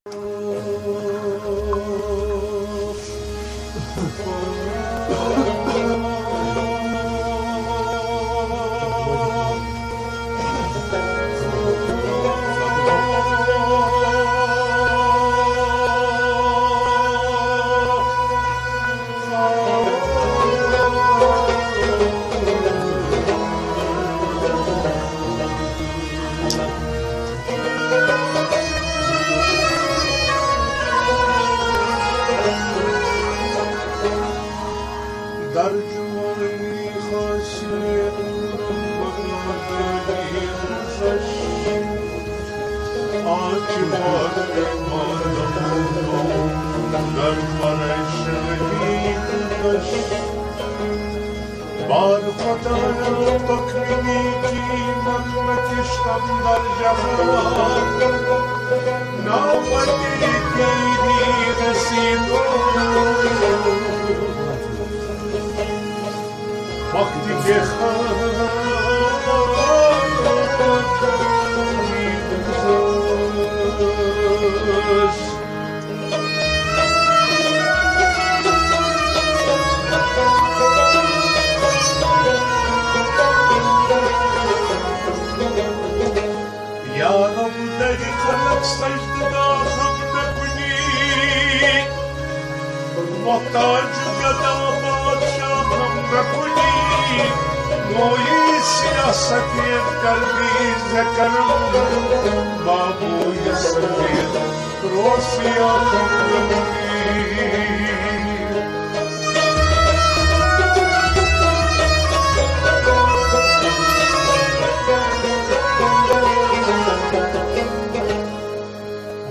بار خدایا تکمیلی مکشتم در جهان نامدی دیدی رسید وقتی که محتاج گدا بادشاہم نکنی موی سیاست درویز کرم بابوی سفید روسیاہم نکنی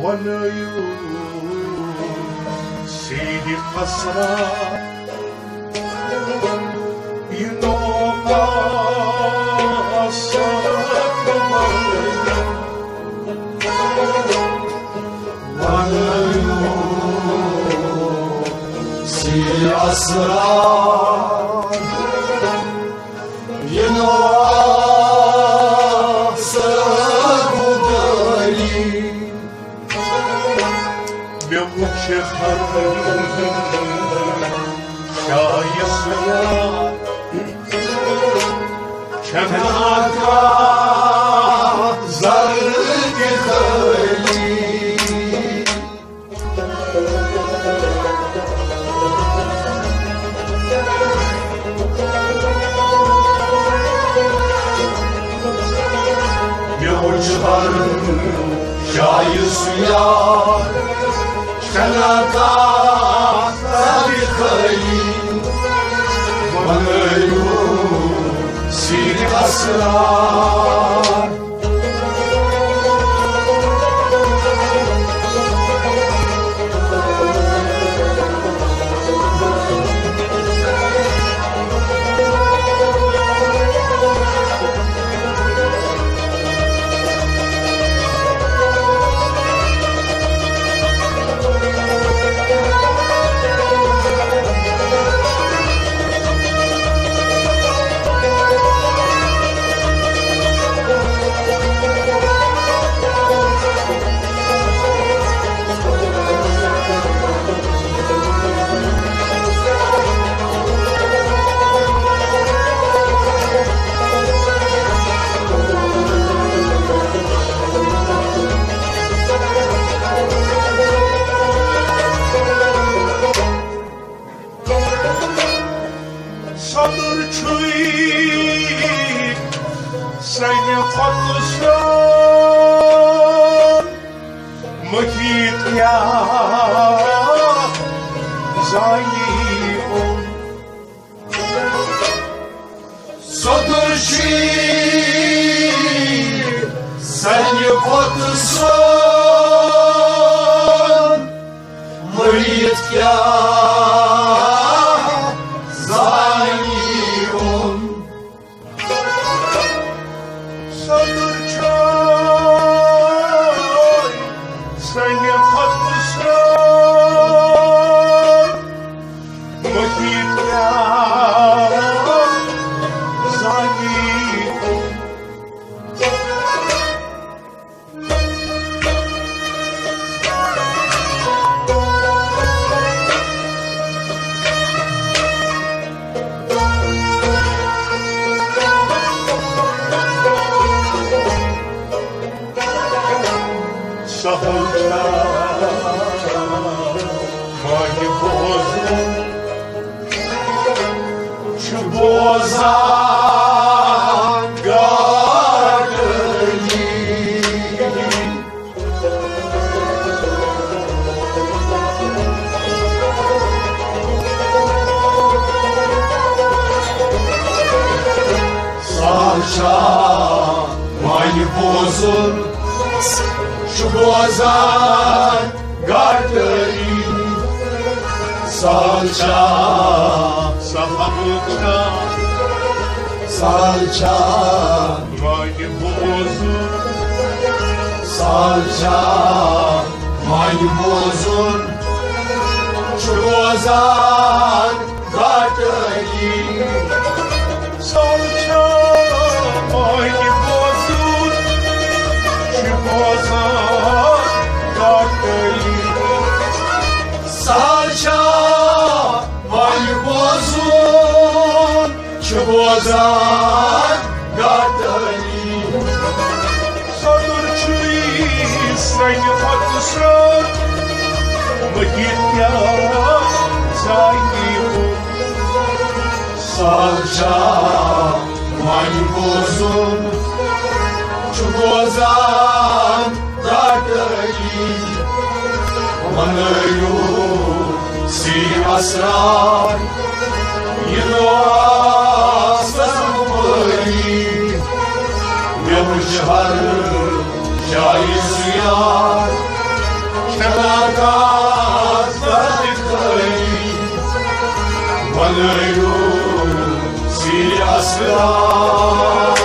ونایو سیدی قصرا اینوکا ساکما ونایو سیدی قصرا شایسته کنارگا زرد خیلی یوچهر شایسته کنارگا زرد خیلی ونایو سیدی اسرار Sahılca mani bozun şu bozan gardeli Salça mani bozun şu bozan gardeli Salça Sahılca Salça mani bozun Salça mani bozun şu bozan gardeli Salça mani bozun şu bozan gardeli Salça mani bozun şu bozan gardeli Sadırçıyı sayı haklısın Mıhitya sayı Salça mani bozun şu bozan gardeli Manıyu si asrar Yinoastamı Yavuşlar şahiz yar Kenakat verdik Manıyu si asrar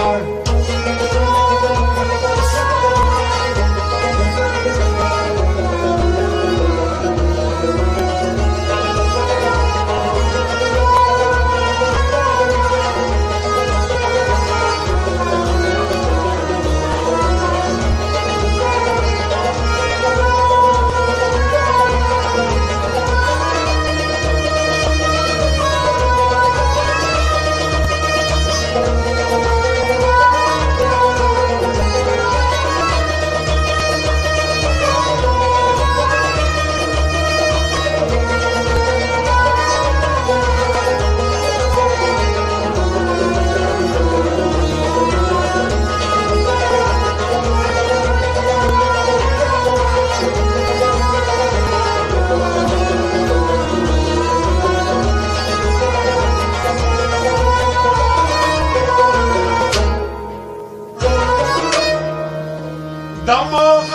Damak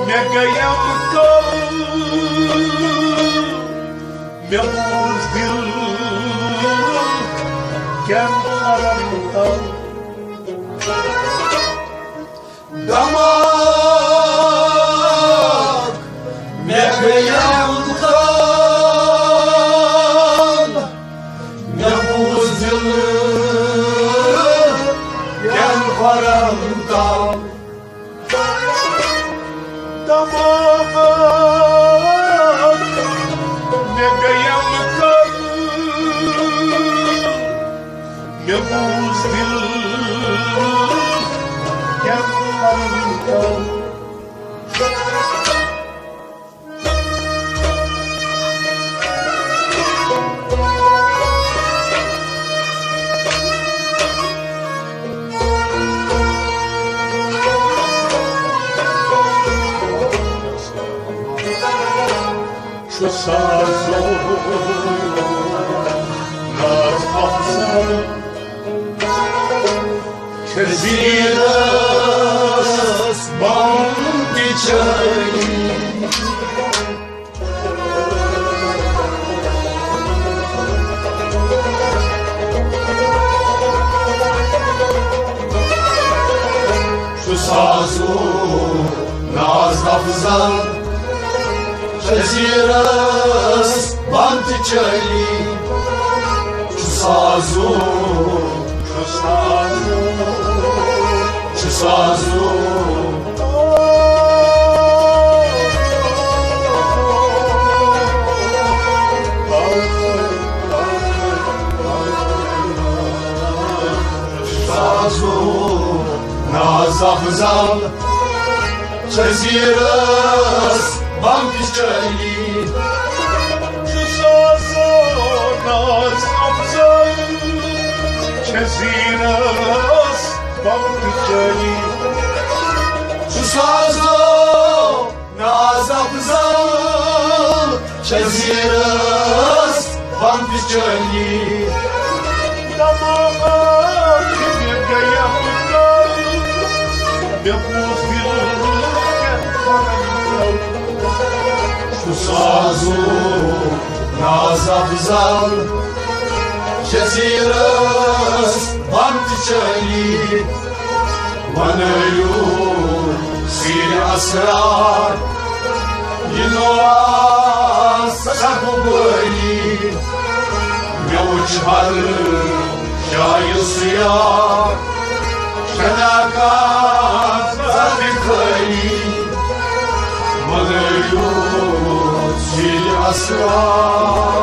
ne gayamkal ne buzdil kem haramkal Damak ne kıyamdan ne buzul gel paramdan Damak ne gayamkal ne buzdil kem haramkal Şu sazon naz hafsan Keziras bandi çayı Şu sazu naz hafızan Keziras bandi çayı Şu sazu Şu sazu Sazu nazaf Zabzal, Чезирас, вам печали. Чусазонас Абзал, Чезирас, вам печали. Чусазо, Назабзал, Чезирас, вам печали. Дамага, тебе гая пытал, Бегус Чусазо, Назабзал, Чезирас, вам печали. Ванаю, силе асрар, Иноа сахубали, Меучхар, Шаюсия, Шанака задыхали, Ванаю, силе асрар.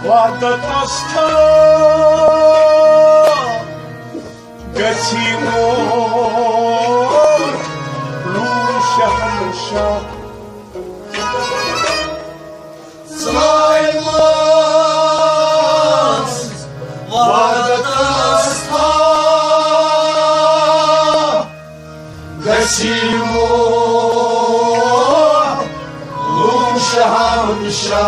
Вадатаста Гатимор Лушаханша Сваймас, Вадатаста Гасимо Лумшахамша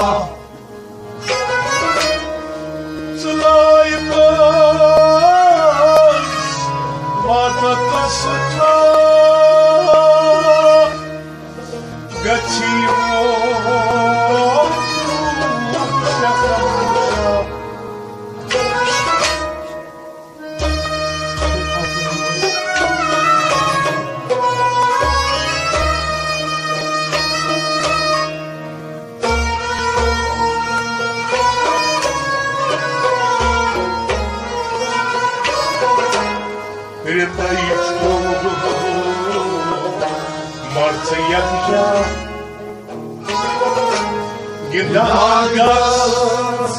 Гидагас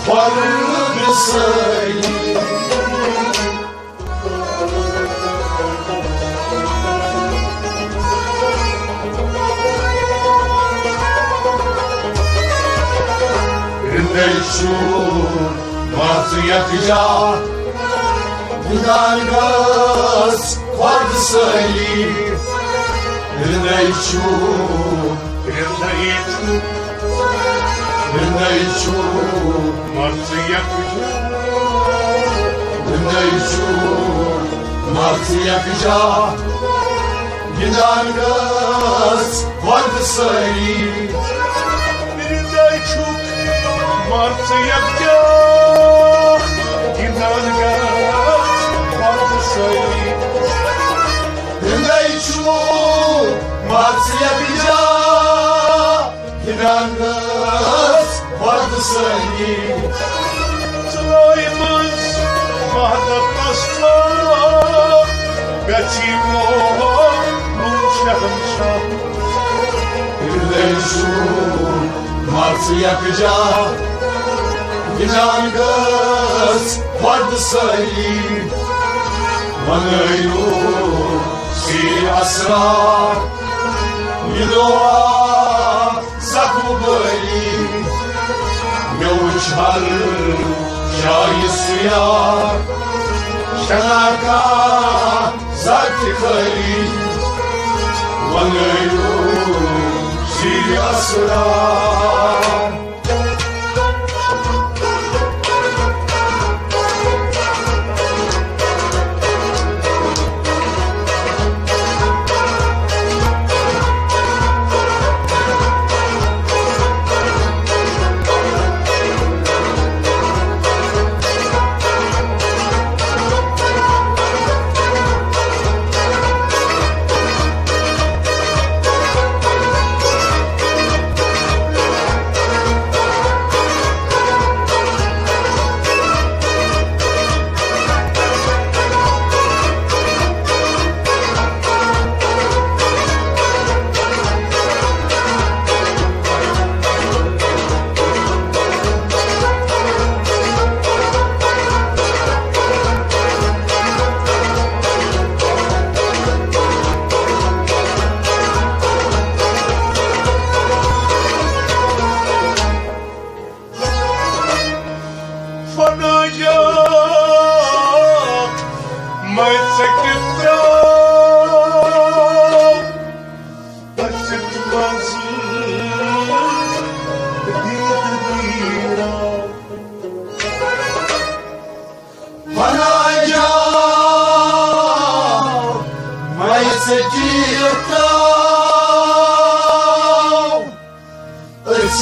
Фаргасай Рендельшу Мацуякжа Гидагас Фаргасай Рендельшу Рендельшу Мацуякжа Гидагас Фаргасай Рендельчук Марцияктя Гидагас Фаргасай Рендельшу Мацуякжа Гидагас Фаргасай Слаймас Вадатаста Гатимор Лушаханша Рендельшу Мацуякжа Гидагас Фаргасай Ванаю силе асрар Иноа закубали, Mevuçhar Şayı suya Şenaka Zati Khalil Vanayu Şiri Asrar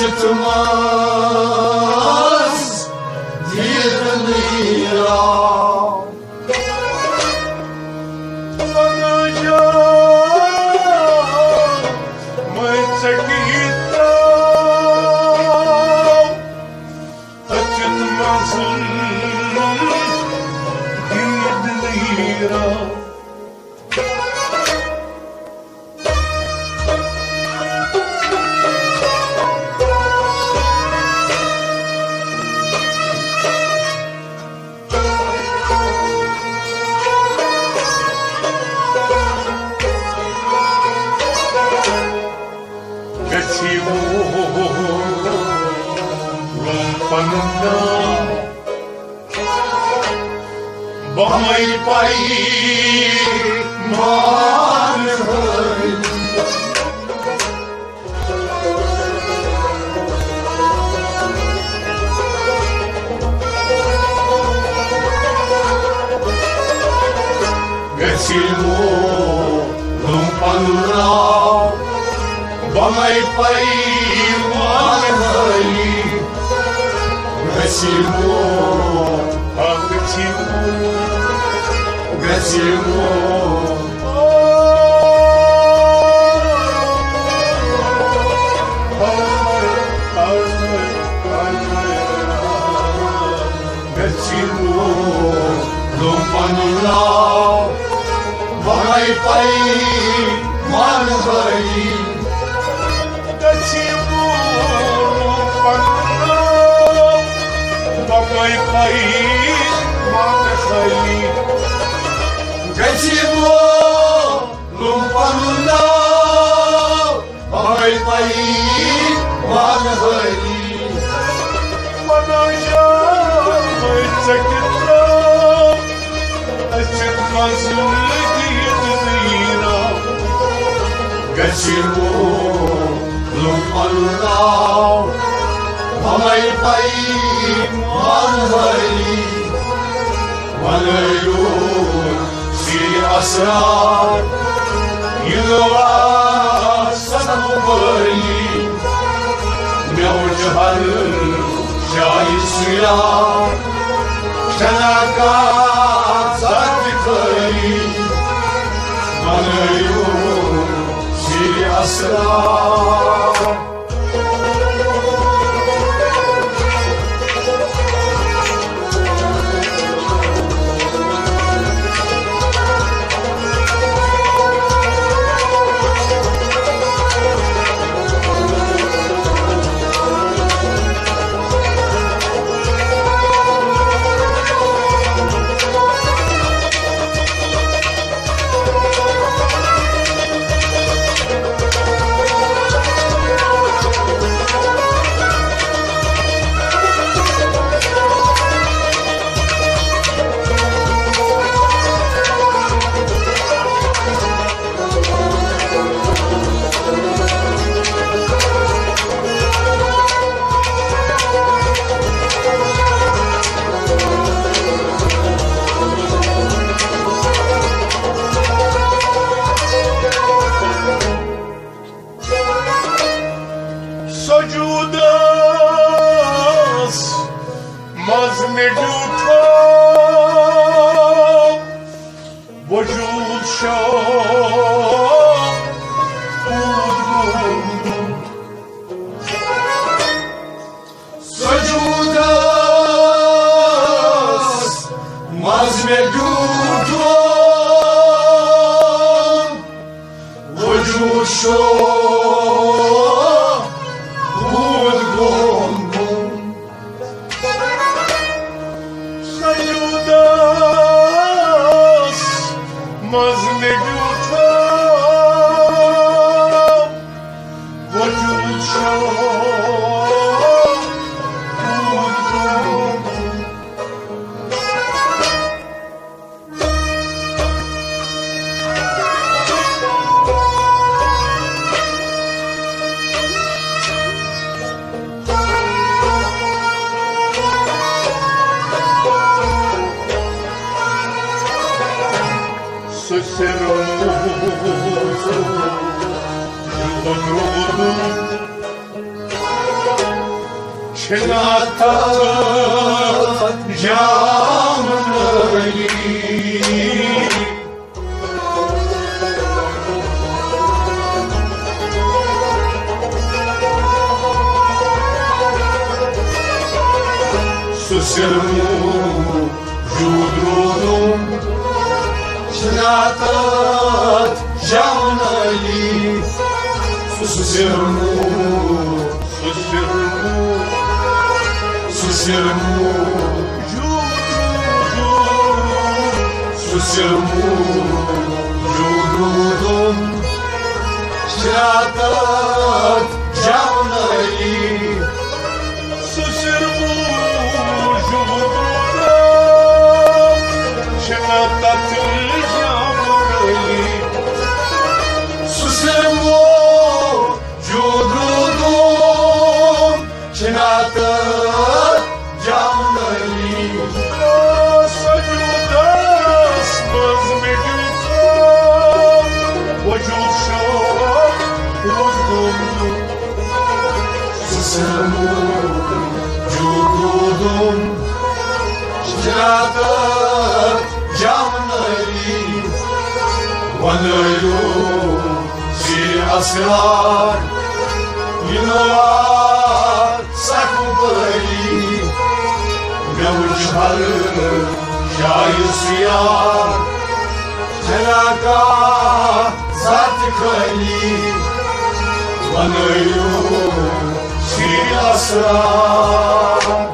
Çıtmaz dirnira Banaca Mayçakita Açıtmazın Dirnira Bamay pay marhal Gesilmo lumpanura Bamay pay marhal Gesilmo Gesilmo Gesilmo lumpanura Bamay pay marhali Gesilmo lumpanura Bamay pay marhali Gesilmo lumpanura Bamay pay marhali Banaca Mayçakita Açıtmazın Dirnira Gesilmo lumpanura Bamay pay marhali Vanayu Şiri Asrar Yılva Sanubali Mevuçhar Şayı suya Şenaka Zati Khalil Vanayu Şiri Asrar मज़्म झूठो वजूद show Maz mevcudu vücut şu vurgun Sayudas mazne juto vücut şo Sermoso, jugonudu, çenata camını Susirmu judrudum Şnatat camnali Susirmu Susirmu Susirmu judrudum Şnatat camnali Susirmu judrudum Şenatat Susirmu judrudum Şnatat camnali Sayudas mazme juto vücut şo vurgun Susirmu judrudum Şnatat camnali Vanıyu si asrar Yınalar sakubali Gavuçları şair suyar Tenaka zat-ı kali Vanıyu si asrar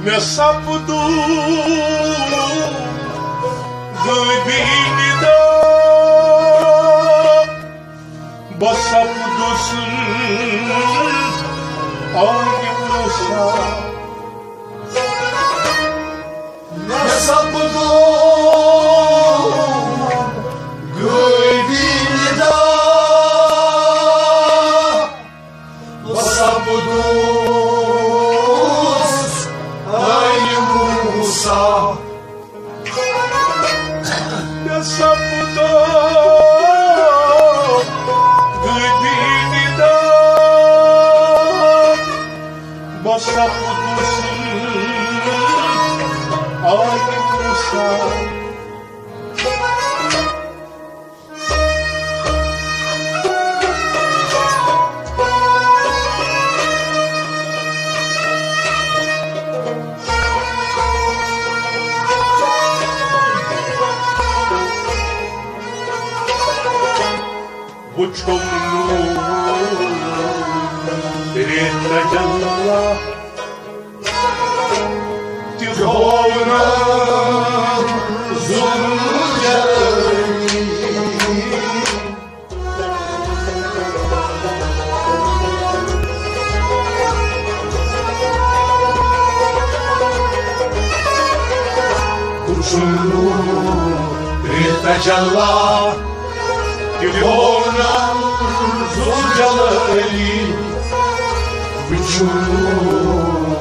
Ne sapdu gıybini da basapdusın aynı Musa Ne sapdu gıybini da Basapdus aynı Musa Ne sapdu gıybini da basapdusın aynı Musa Почому перестала Духовно зурджали, почему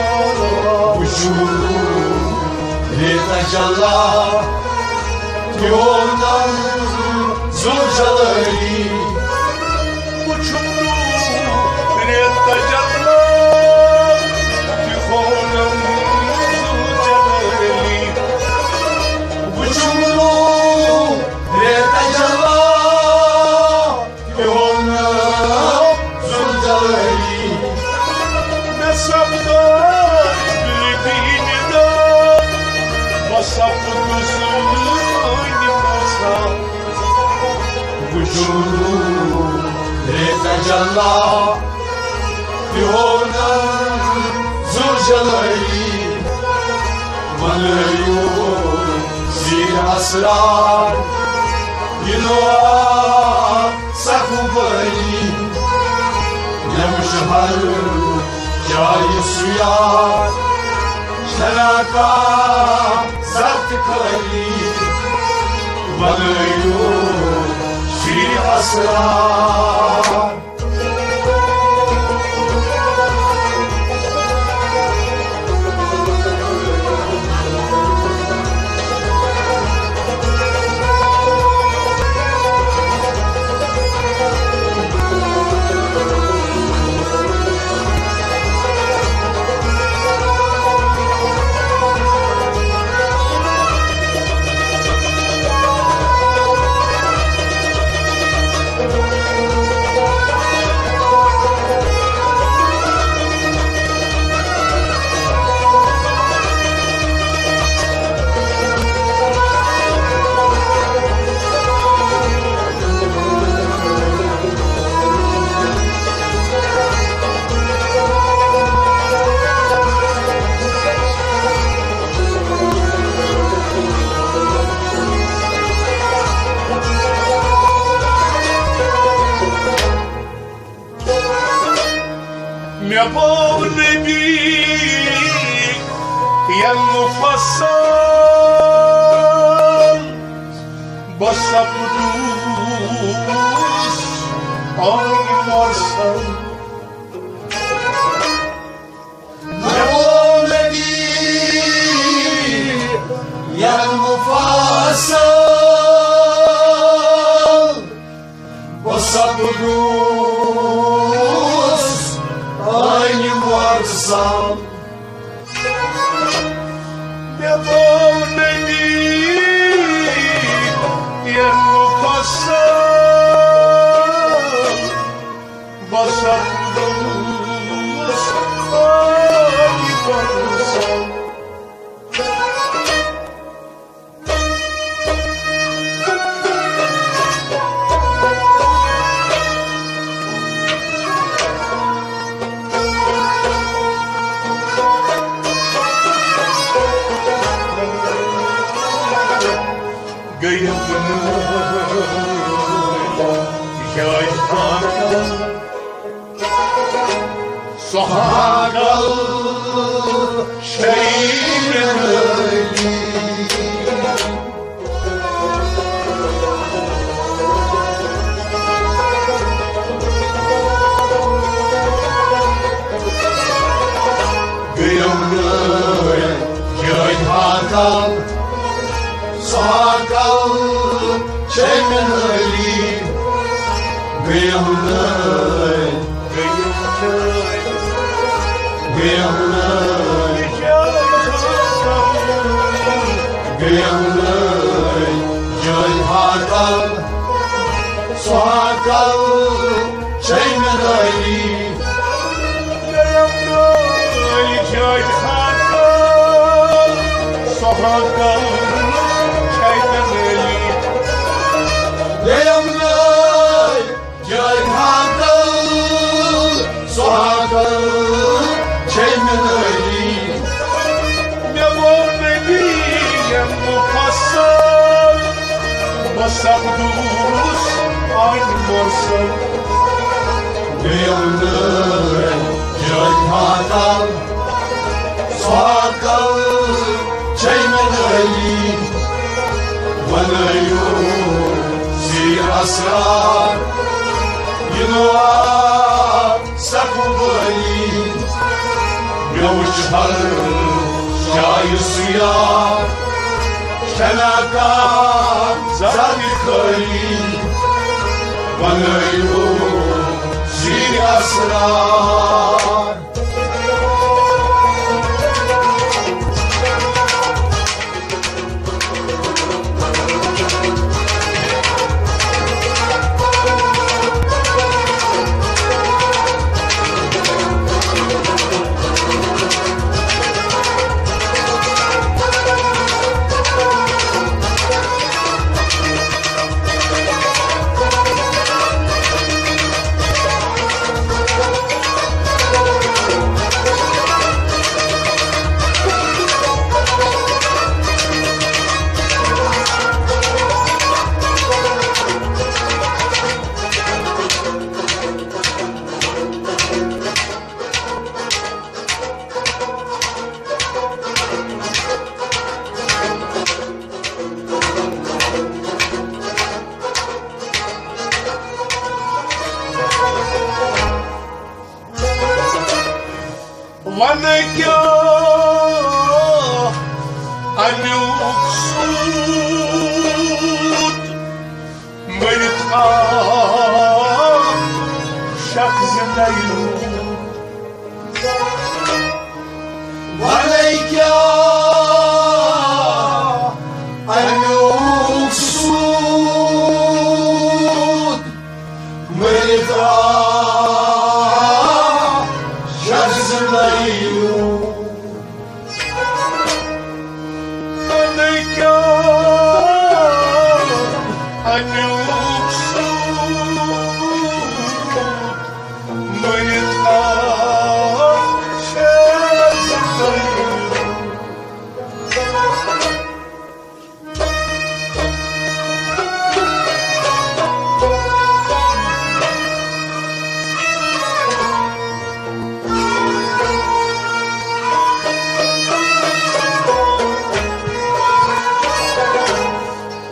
перестала духовно зурджали, почему, почему, перестала духовно зурджали, Canla yoluna zurcalayı Manıyor zil asrar Yinoa sakubayı Nemşhar Cayı suya Şeraka zartıkayı Manıyor zil asrar Mi amore yang mufassal Basa pudus Angin marsal yang mufassal Basabudus aynı varsam Mi amore yang mufassal Basa pudus Angin marsal Gaya benar Hikayet hakal Sohakal şeyleri Gıyımlı Hikayet hakal Sohakal şeyleri Gıyımlı Hakal, Sohakal, Şeymenali Hikayet hakal Soğukal çaydaneli Leyamlay Cayhakal Sohakal Çeymeneli Ne volmedi ne mukassal Basak dus aynı morsal Leyamlay Cayhakal Sohakal Çeymeneli Vanayu Zi asrar Yunua Sakubali Yavuşlar Şayı suya Kenaka Zadikali Vanayu Zi asrar Vanega Ani uksud Mırta Şakzınayım Valeyka Al-Uksud Mırda Şazırlayım Vanega Ani uksud Mırta Şakzınayım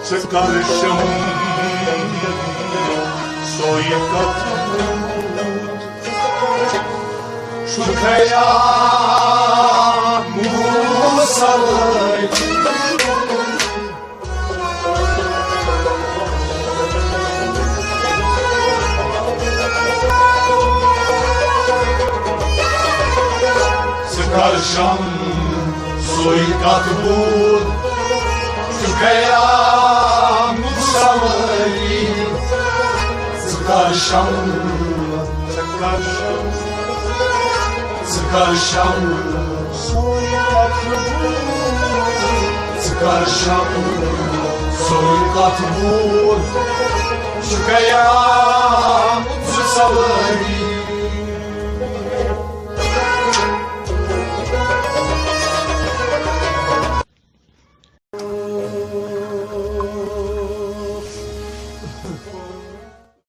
Sıkarışım soykatım Şu kaya Musalay Sıkarşam Soykat bul Şu kaya Musalay Sıkarşam Sıkarışım Sıkarşam soykatım Sıkarşam Soykat bul Şu kaya